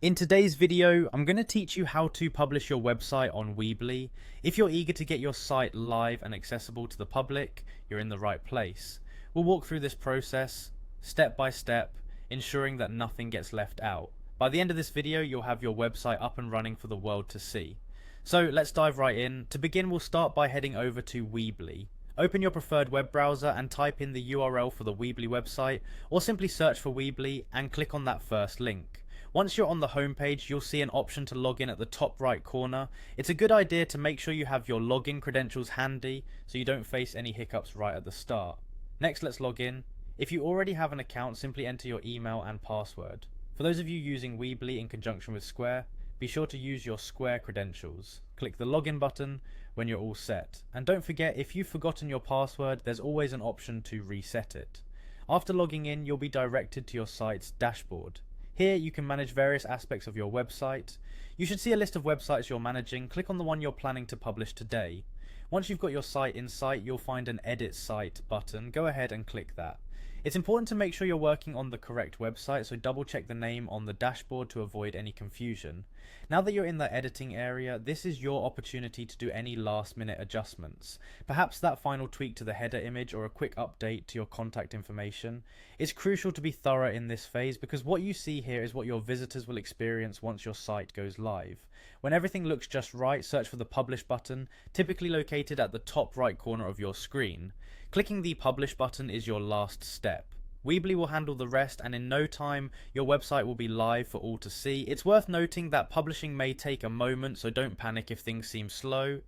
In today's video, I'm going to teach you how to publish your website on Weebly. If you're eager to get your site live and accessible to the public, you're in the right place. We'll walk through this process, step by step, ensuring that nothing gets left out. By the end of this video, you'll have your website up and running for the world to see. So let's dive right in. To begin, we'll start by heading over to Weebly. Open your preferred web browser and type in the URL for the Weebly website, or simply search for Weebly and click on that first link. Once you're on the homepage, you'll see an option to log in at the top right corner. It's a good idea to make sure you have your login credentials handy so you don't face any hiccups right at the start. Next, let's log in. If you already have an account, simply enter your email and password. For those of you using Weebly in conjunction with Square, be sure to use your Square credentials. Click the login button when you're all set. And don't forget, if you've forgotten your password, there's always an option to reset it. After logging in, you'll be directed to your site's dashboard. Here you can manage various aspects of your website. You should see a list of websites you're managing. Click on the one you're planning to publish today. Once you've got your site in sight, you'll find an Edit Site button. Go ahead and click that. It's important to make sure you're working on the correct website, so double check the name on the dashboard to avoid any confusion. Now that you're in the editing area, this is your opportunity to do any last minute adjustments. Perhaps that final tweak to the header image or a quick update to your contact information. It's crucial to be thorough in this phase because what you see here is what your visitors will experience once your site goes live. When everything looks just right, search for the Publish button, typically located at the top right corner of your screen. Clicking the Publish button is your last step. Weebly will handle the rest, and in no time your website will be live for all to see. It's worth noting that publishing may take a moment, so don't panic if things seem slow.